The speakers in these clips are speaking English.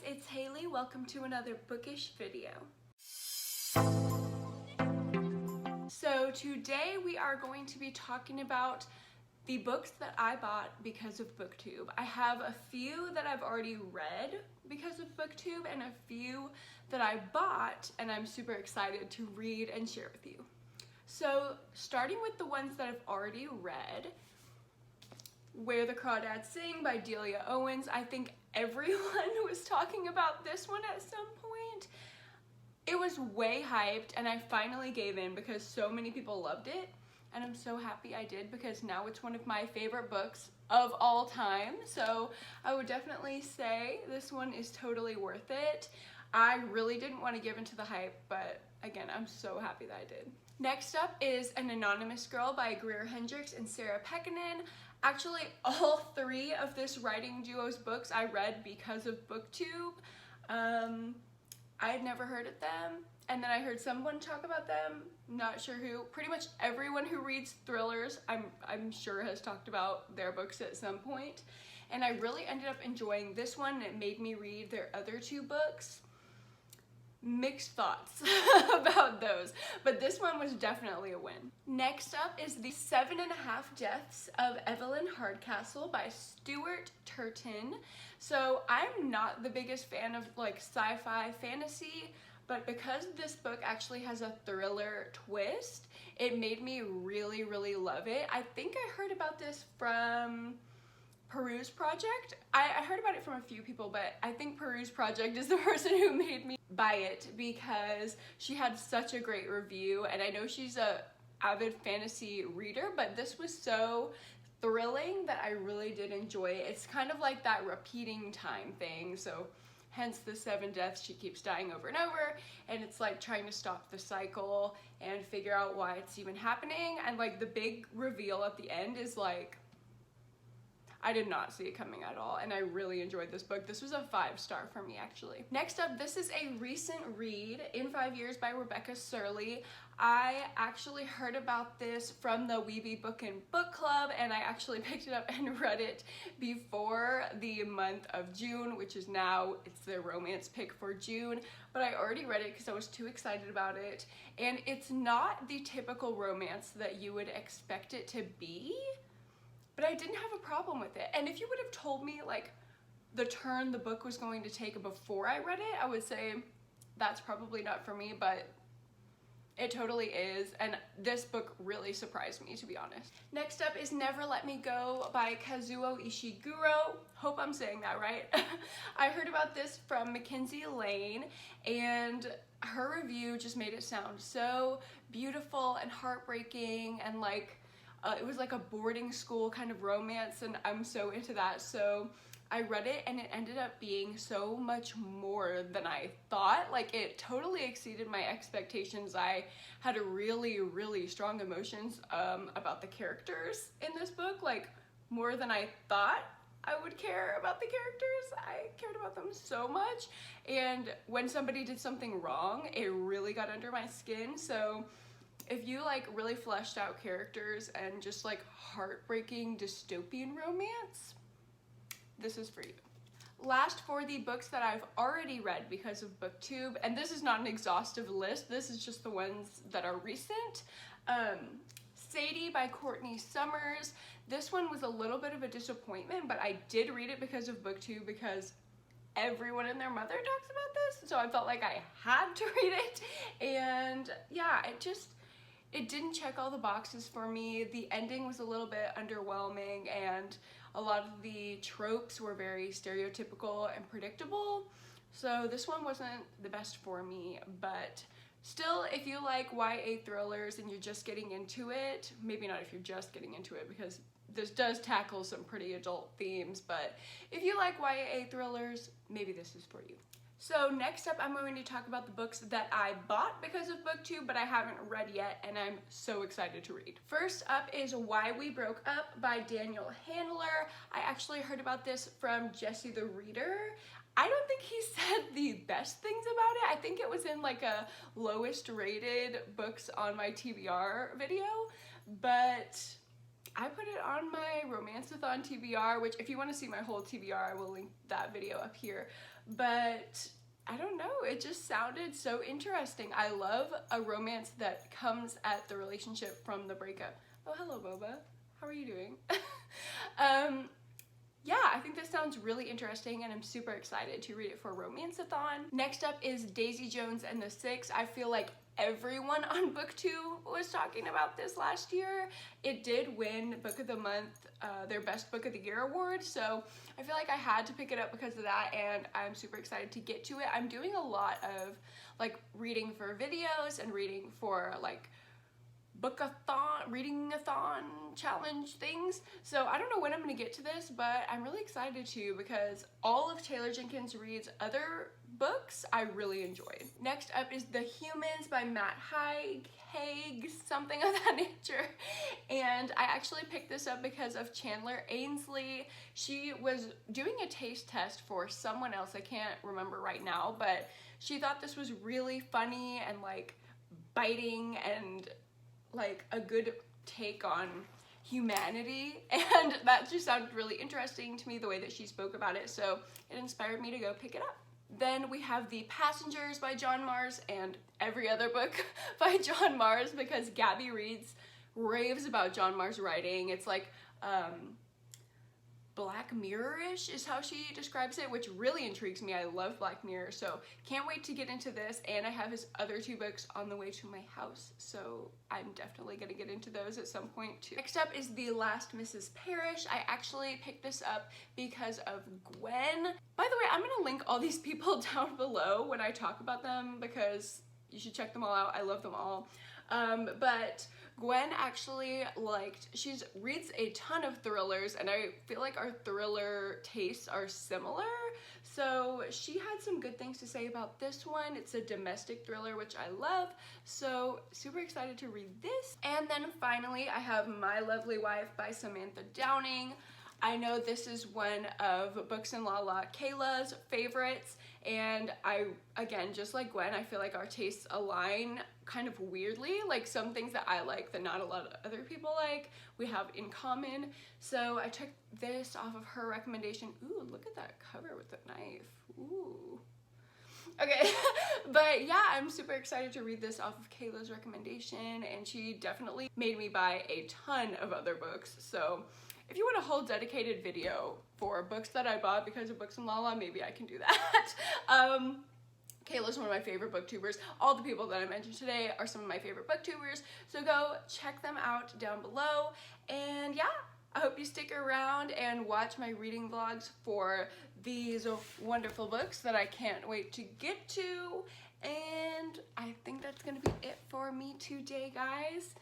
it's Haley. Welcome to another bookish video. So today we are going to be talking about the books that I bought because of BookTube. I have a few that I've already read because of BookTube and a few that I bought and I'm super excited to read and share with you. So starting with the ones that I've already read, Where the Crawdads Sing by Delia Owens. I think everyone was talking about this one at some point. It was way hyped and I finally gave in because so many people loved it, and I'm so happy I did because now it's one of my favorite books of all time. So I would definitely say this one is totally worth it. I really didn't want to give into the hype, but again, I'm so happy that I did. Next up is An Anonymous Girl by Greer Hendricks and Sarah Pekkanen. Actually, all three of this writing duo's books I read because of BookTube. I had never heard of them, and then I heard someone talk about them, not sure who. Pretty much everyone who reads thrillers, I'm sure, has talked about their books at some point, and I really ended up enjoying this one, and it made me read their other two books. Mixed thoughts about those, but this one was definitely a win. Next up is The 7.5 Deaths of Evelyn Hardcastle by Stuart Turton. So I'm not the biggest fan of like sci-fi fantasy, but because this book actually has a thriller twist, it made me really love it. I think I heard about this from Peruse Project. I heard about it from a few people, but I think Peruse Project is the person who made me buy it because she had such a great review, and I know she's a avid fantasy reader, but this was so thrilling that I really did enjoy it. It's kind of like that repeating time thing, so hence the 7 deaths. She keeps dying over and over, and it's like trying to stop the cycle and figure out why it's even happening, and like the big reveal at the end is like, I did not see it coming at all, and I really enjoyed this book. This was a 5-star for me, actually. Next up, this is a recent read, In 5 Years by Rebecca Surley. I actually heard about this from the Weeby Book and Book Club, and I actually picked it up and read it before the month of June, which is now, it's their romance pick for June, but I already read it because I was too excited about it, and it's not the typical romance that you would expect it to be, but I didn't have a problem with it. And if you would have told me like the turn the book was going to take before I read it, I would say that's probably not for me, but it totally is, and this book really surprised me, to be honest. Next up is Never Let Me Go by Kazuo Ishiguro. Hope I'm saying that right. I heard about this from Mackenzie Lane, and her review just made it sound so beautiful and heartbreaking, and like it was like a boarding school kind of romance, and I'm so into that. So I read it and it ended up being so much more than I thought. Like, it totally exceeded my expectations. I had a really strong emotions about the characters in this book, like more than I thought I would care about the characters. I cared about them so much, and when somebody did something wrong, it really got under my skin. So if you like really fleshed out characters and just like heartbreaking dystopian romance, this is for you. Last, for the books that I've already read because of BookTube, and this is not an exhaustive list, this is just the ones that are recent. Sadie by Courtney Summers. This one was a little bit of a disappointment, but I did read it because of BookTube because everyone and their mother talks about this, so I felt like I had to read it, and yeah, it didn't check all the boxes for me. The ending was a little bit underwhelming, and a lot of the tropes were very stereotypical and predictable. So this one wasn't the best for me, but still, if you like YA thrillers and you're just getting into it, maybe not if you're just getting into it because this does tackle some pretty adult themes, but if you like YA thrillers, maybe this is for you. So next up, I'm going to talk about the books that I bought because of BookTube, but I haven't read yet, and I'm so excited to read. First up is Why We Broke Up by Daniel Handler. I actually heard about this from Jesse the Reader. I don't think he said the best things about it. I think it was in like a lowest rated books on my TBR video, but I put it on my Romance-a-thon TBR, which if you want to see my whole TBR, I will link that video up here. But I don't know, it just sounded so interesting. I love a romance that comes at the relationship from the breakup. Oh, hello, Boba. How are you doing? Yeah, I think this sounds really interesting and I'm super excited to read it for Romance-a-thon. Next up is Daisy Jones and the Six. I feel like everyone on BookTube was talking about this last year. It did win Book of the Month, their Best Book of the Year award, so I feel like I had to pick it up because of that, and I'm super excited to get to it. I'm doing a lot of like reading for videos and reading for like book-a-thon, reading-a-thon challenge things. So I don't know when I'm going to get to this, but I'm really excited to because all of Taylor Jenkins Reid's other books I really enjoyed. Next up is The Humans by Matt Haig, something of that nature. And I actually picked this up because of Chandler Ainsley. She was doing a taste test for someone else, I can't remember right now, but she thought this was really funny and like biting and like a good take on humanity, and that just sounded really interesting to me, the way that she spoke about it, so it inspired me to go pick it up. Then we have The Passengers by John Mars and every other book by John Mars because Gabby raves about John Mars' writing. It's like Black Mirror-ish is how she describes it, which really intrigues me. I love Black Mirror, so can't wait to get into this, and I have his other two books on the way to my house, so I'm definitely gonna get into those at some point too. Next up is The Last Mrs. Parrish. I actually picked this up because of Gwen. By the way, I'm gonna link all these people down below when I talk about them because you should check them all out. I love them all. But Gwen actually she reads a ton of thrillers, and I feel like our thriller tastes are similar, so she had some good things to say about this one. It's a domestic thriller, which I love, so super excited to read this. And then finally I have My Lovely Wife by Samantha Downing. I know this is one of Books and Lala Kayla's favorites, and again, just like Gwen, I feel like our tastes align kind of weirdly. Like some things that I like that not a lot of other people like, we have in common. So I took this off of her recommendation. Ooh, look at that cover with the knife. Ooh. Okay, but yeah, I'm super excited to read this off of Kayla's recommendation, and she definitely made me buy a ton of other books. So if you want a whole dedicated video for books that I bought because of Books and Lala, maybe I can do that. Kayla's one of my favorite booktubers. All the people that I mentioned today are some of my favorite booktubers, so go check them out down below. And yeah, I hope you stick around and watch my reading vlogs for these wonderful books that I can't wait to get to. And I think that's gonna be it for me today, guys.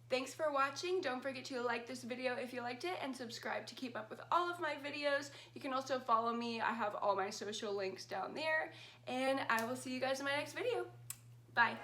Thanks for watching. Don't forget to like this video if you liked it and subscribe to keep up with all of my videos. You can also follow me. I have all my social links down there, and I will see you guys in my next video. Bye.